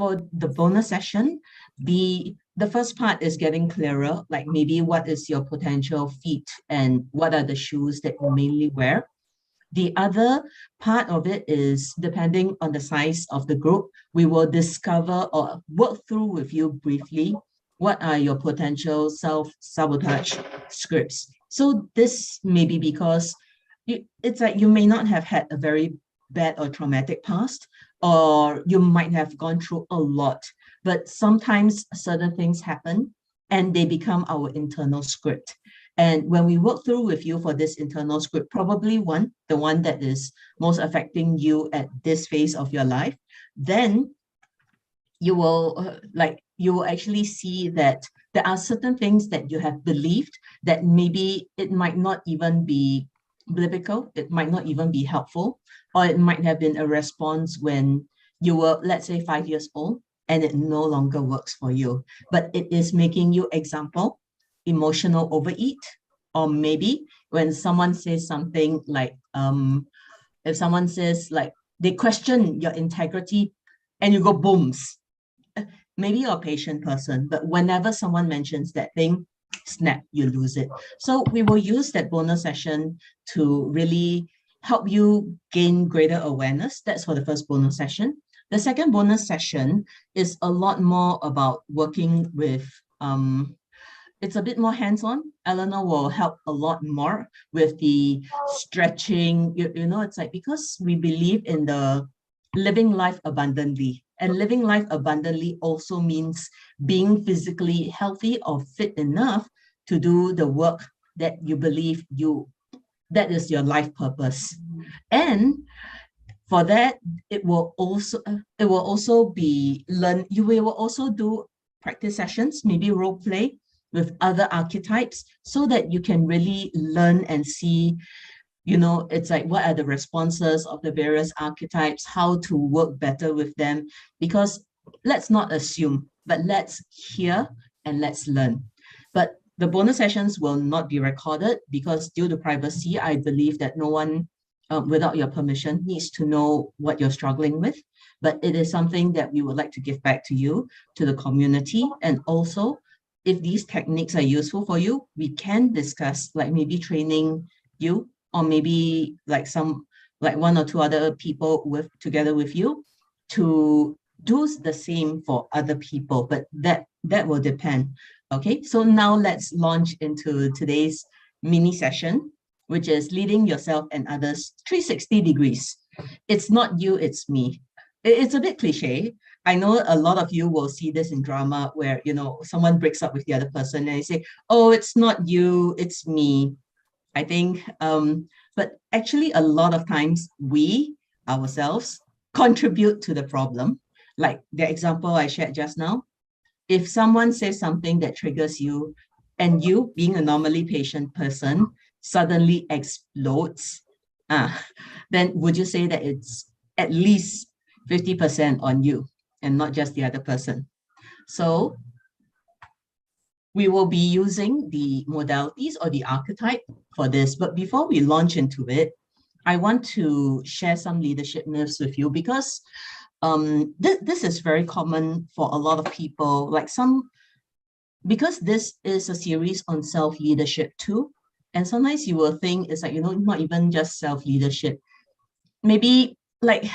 for the bonus session, the first part is getting clearer, like maybe what is your potential feet and what are the shoes that you mainly wear. The other part of it is, depending on the size of the group, we will discover or work through with you briefly what are your potential self-sabotage scripts. So this may be because it's like you may not have had a very bad or traumatic past, or you might have gone through a lot, but sometimes certain things happen and they become our internal script. And when we work through with you for this internal script, probably the one that is most affecting you at this phase of your life, then you will you will actually see that there are certain things that you have believed that maybe it might not even be biblical, it might not even be helpful, or it might have been a response when you were, let's say, 5 years old, and it no longer works for you. But it is making you, example, emotional overeat, or maybe when someone says something like, if someone says like, they question your integrity and you go booms. Maybe you're a patient person, but whenever someone mentions that thing, snap, you lose it. So we will use that bonus session to really help you gain greater awareness. That's for the first bonus session. The second bonus session is a lot more about working with, it's a bit more hands-on. Eleanor will help a lot more with the stretching. You know, it's like, because we believe in the living life abundantly. And living life abundantly also means being physically healthy or fit enough to do the work that you believe that is your life purpose. And for that, it will also be you will also do practice sessions, maybe role play with other archetypes, so that you can really learn and see, you know, it's like, what are the responses of the various archetypes, how to work better with them. Because let's not assume, but let's hear and let's learn. But the bonus sessions will not be recorded because, due to privacy, I believe that no one, without your permission, needs to know what you're struggling with. But it is something that we would like to give back to you, to the community. And also, if these techniques are useful for you, we can discuss, like maybe training you, or maybe like one or two other people together with you to do the same for other people. But that will depend. Okay, so now let's launch into today's mini session, which is leading yourself and others 360 degrees. It's not you, it's me. It's a bit cliche. I know a lot of you will see this in drama where, you know, someone breaks up with the other person and they say, oh, it's not you, it's me. I think, but actually a lot of times we ourselves contribute to the problem. Like the example I shared just now, if someone says something that triggers you, and you, being a normally patient person, suddenly explodes, then would you say that it's at least 50% on you and not just the other person? So we will be using the modalities or the archetype for this. But before we launch into it, I want to share some leadership myths with you, because this is very common for a lot of people. Because this is a series on self-leadership too. And sometimes you will think it's like, you know, not even just self-leadership. Maybe like,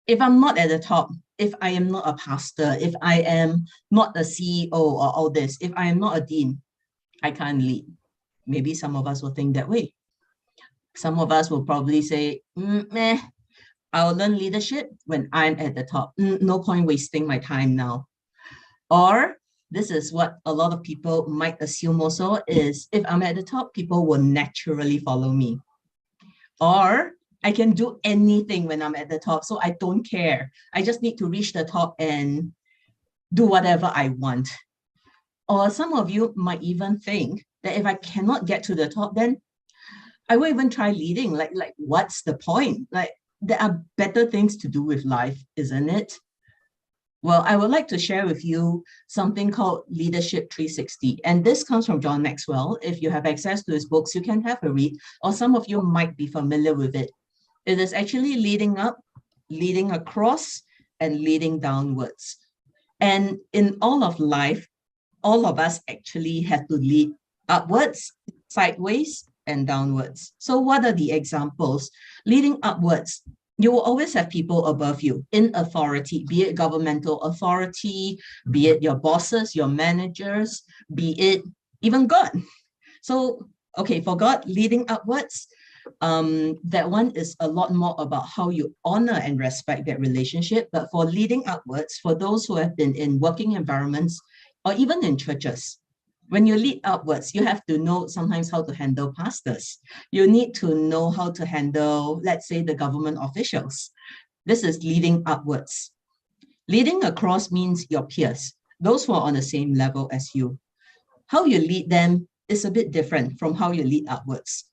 if I'm not at the top, if I am not a pastor, if I am not a CEO or all this, if I am not a dean, I can't lead. Maybe some of us will think that way. Some of us will probably say, I'll learn leadership when I'm at the top. No point wasting my time now. Or this is what a lot of people might assume also, is if I'm at the top, people will naturally follow me. Or I can do anything when I'm at the top, so I don't care. I just need to reach the top and do whatever I want. Or some of you might even think that if I cannot get to the top, then I won't even try leading. Like what's the point? Like, there are better things to do with life, isn't it? Well, I would like to share with you something called Leadership 360. And this comes from John Maxwell. If you have access to his books, you can have a read, or some of you might be familiar with it. It is actually leading up, leading across, and leading downwards. And in all of life, all of us actually have to lead upwards, sideways, and downwards. So what are the examples? Leading upwards, you will always have people above you in authority, be it governmental authority, be it your bosses, your managers, be it even God. So, okay, for God, leading upwards, that one is a lot more about how you honor and respect that relationship. But for leading upwards, for those who have been in working environments or even in churches, when you lead upwards, you have to know sometimes how to handle pastors. You need to know how to handle, let's say, the government officials. This is leading upwards. Leading across means your peers, those who are on the same level as you. How you lead them is a bit different from how you lead upwards.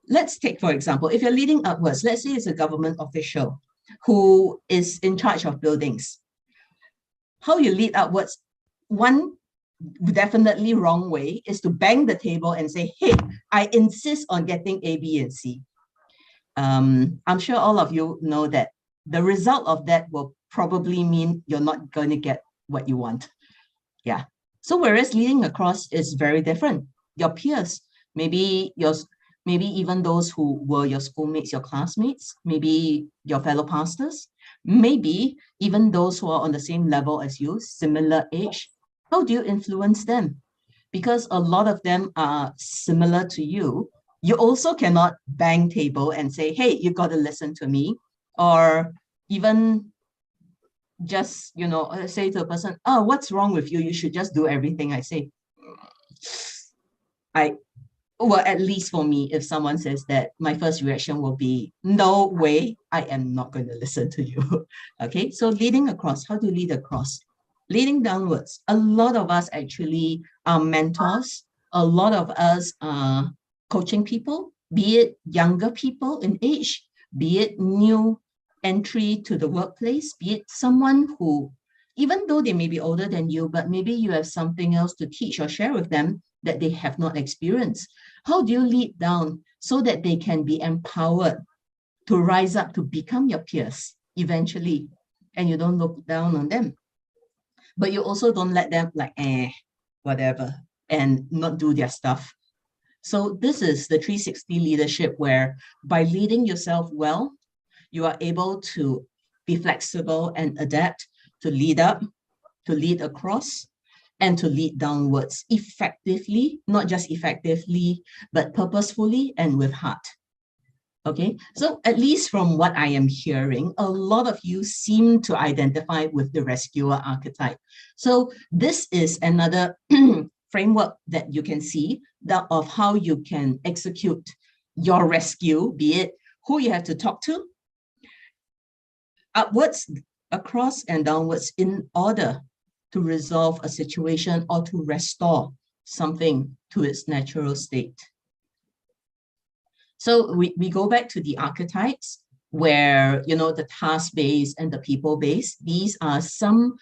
Let's take, for example, if you're leading upwards, let's say it's a government official who is in charge of buildings. How you lead upwards, one definitely wrong way is to bang the table and say, hey, I insist on getting A, B, and C. I'm sure all of you know that the result of that will probably mean you're not going to get what you want. Yeah. So whereas leading across is very different. Your peers, maybe even those who were your schoolmates, your classmates, maybe your fellow pastors, maybe even those who are on the same level as you, similar age. How do you influence them? Because a lot of them are similar to you. You also cannot bang table and say, hey, you got to listen to me. Or even just, say to a person, oh, what's wrong with you? You should just do everything I say. Well, at least for me, if someone says that, my first reaction will be, no way, I am not going to listen to you. Okay, so leading across, how do you lead across? Leading downwards, a lot of us actually are mentors. A lot of us are coaching people, be it younger people in age, be it new entry to the workplace, be it someone who, even though they may be older than you, but maybe you have something else to teach or share with them that they have not experienced. How do you lead down so that they can be empowered to rise up to become your peers eventually, and you don't look down on them? But you also don't let them like, whatever, and not do their stuff. So this is the 360 leadership, where by leading yourself well, you are able to be flexible and adapt to lead up, to lead across, and to lead downwards effectively, not just effectively, but purposefully and with heart. Okay, so at least from what I am hearing, a lot of you seem to identify with the rescuer archetype. So this is another framework that you can see that of how you can execute your rescue, be it who you have to talk to, upwards, across, and downwards, in order to resolve a situation or to restore something to its natural state. So we go back to the archetypes, where, the task-based and the people-based, these are some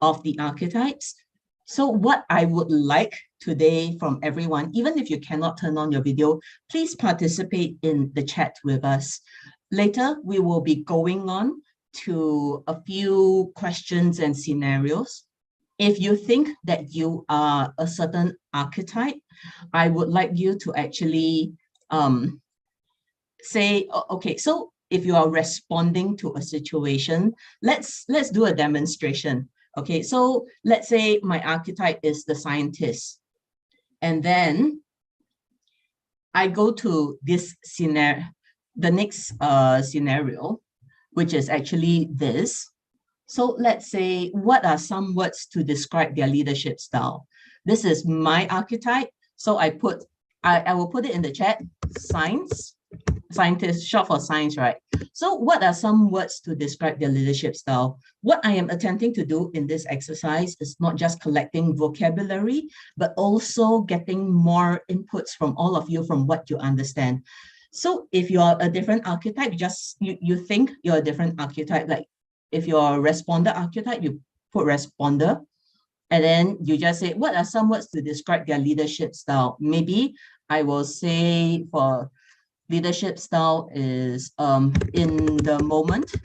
of the archetypes. So what I would like today from everyone, even if you cannot turn on your video, please participate in the chat with us. Later, we will be going on to a few questions and scenarios. If you think that you are a certain archetype, I would like you to actually say, okay, so if you are responding to a situation, let's do a demonstration. Okay, so let's say my archetype is the scientist, and then I go to this scenario, the next scenario, which is actually this. So let's say, what are some words to describe their leadership style? This is my archetype. So I will put it in the chat, scientist, short for science, right? So what are some words to describe their leadership style? What I am attempting to do in this exercise is not just collecting vocabulary, but also getting more inputs from all of you from what you understand. So if you're a different archetype, you think you're a different archetype. Like if you're a responder archetype, you put responder, and then you just say, what are some words to describe their leadership style? Maybe I will say for leadership style is in the moment,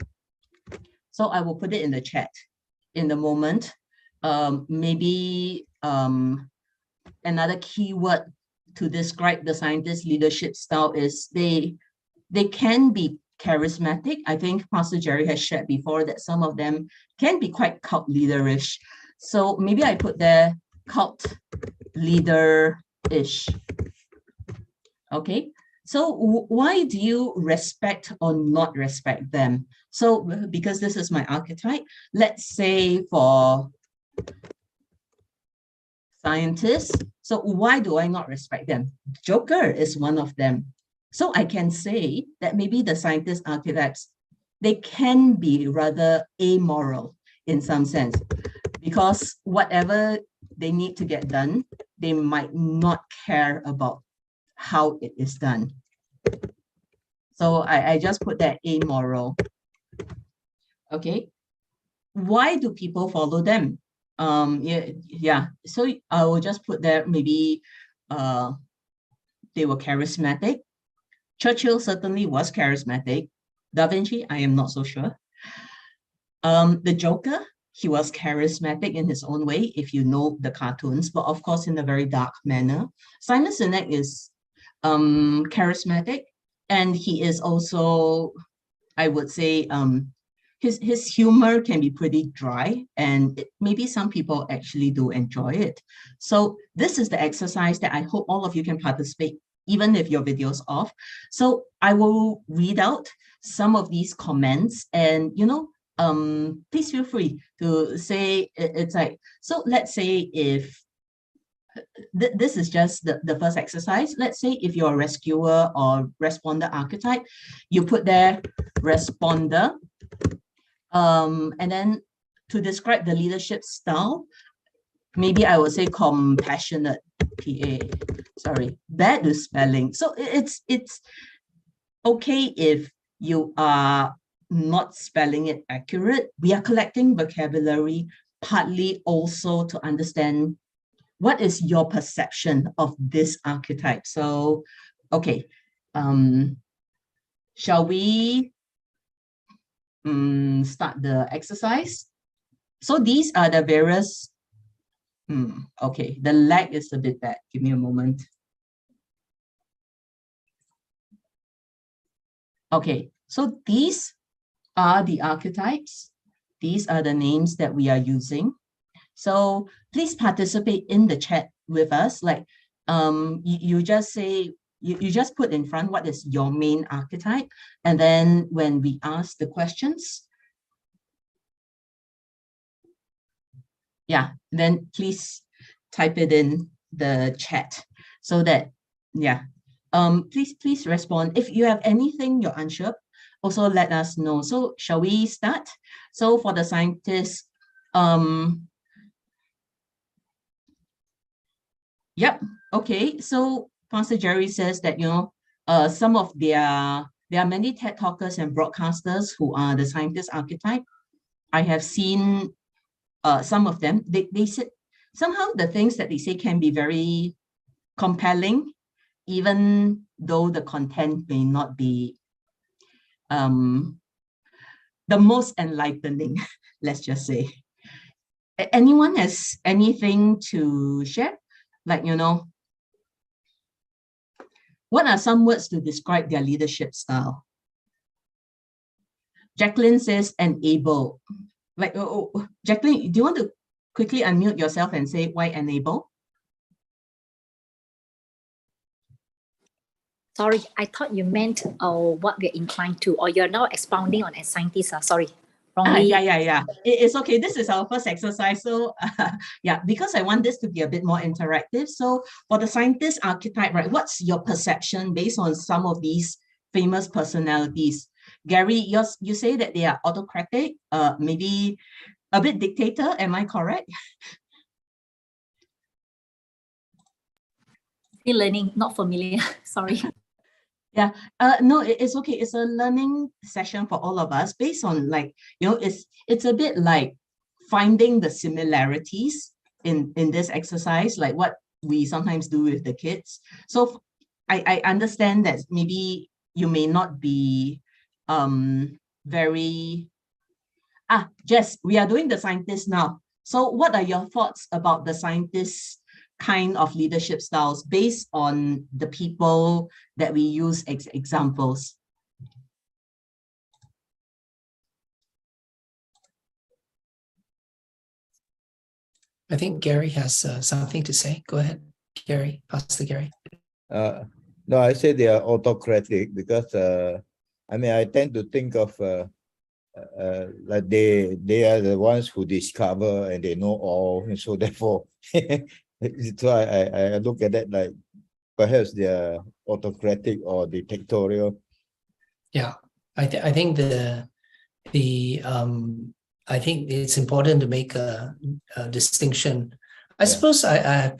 So I will put it in the chat in the moment. Maybe another keyword to describe the scientist leadership style is they can be charismatic. I think Pastor Jerry has shared before that some of them can be quite cult leaderish. So maybe I put there cult leader-ish. Okay, so why do you respect or not respect them? So because this is my archetype, let's say for scientists, so why do I not respect them? Joker is one of them. So I can say that maybe the scientist archetypes, they can be rather amoral in some sense, because whatever they need to get done, they might not care about how it is done. So I just put that amoral. Okay. Why do people follow them? Yeah. So I will just put there maybe they were charismatic. Churchill certainly was charismatic. Da Vinci, I am not so sure. The Joker, he was charismatic in his own way, if you know the cartoons, but of course in a very dark manner. Simon Sinek is charismatic, and he is also, I would say, his humor can be pretty dry, and maybe some people actually do enjoy it. So this is the exercise that I hope all of you can participate, even if your video's off. So I will read out some of these comments, and please feel free to say it's like, so let's say if this is just the first exercise. Let's say if you're a rescuer or responder archetype, you put there responder. And then to describe the leadership style, maybe I would say compassionate, PA, sorry, bad with spelling. So it's okay if you are not spelling it accurate. We are collecting vocabulary partly also to understand what is your perception of this archetype. So, okay, shall we start the exercise? So these are the various, okay, the lag is a bit bad. Give me a moment. Okay, so these are the archetypes. These are the names that we are using. So please participate in the chat with us. Like you just say, you just put in front what is your main archetype. And then when we ask the questions, yeah, then please type it in the chat so that, yeah, please respond. If you have anything you're unsure, also let us know. So shall we start? So for the scientists, yep. Okay. So Pastor Jerry says that, some of there are many TED talkers and broadcasters who are the scientist archetype. I have seen some of them. They said somehow the things that they say can be very compelling, even though the content may not be the most enlightening, let's just say. Anyone has anything to share? Like, what are some words to describe their leadership style? Jacqueline says enable. Like, Jacqueline, do you want to quickly unmute yourself and say why enable? Sorry, I thought you meant what we're inclined to, or you're now expounding on as scientists. Sorry, wrongly. Yeah. It's okay. This is our first exercise. So yeah, because I want this to be a bit more interactive. So for the scientist archetype, right, what's your perception based on some of these famous personalities? Gary, you say that they are autocratic, maybe a bit dictator. Am I correct? Still learning, not familiar. Sorry. Yeah, no, it's okay. It's a learning session for all of us based on, like, it's a bit like finding the similarities in this exercise, like what we sometimes do with the kids. So I understand that maybe you may not be very, Jess, we are doing the scientist now. So what are your thoughts about the scientist kind of leadership styles based on the people that we use as examples? I think Gary has something to say. Go ahead, Gary. Pastor Gary. No, I say they are autocratic because I mean, I tend to think of like they are the ones who discover and they know all, and so therefore, so I look at that like perhaps they are autocratic or dictatorial. Yeah, I think I think it's important to make a distinction. I suppose I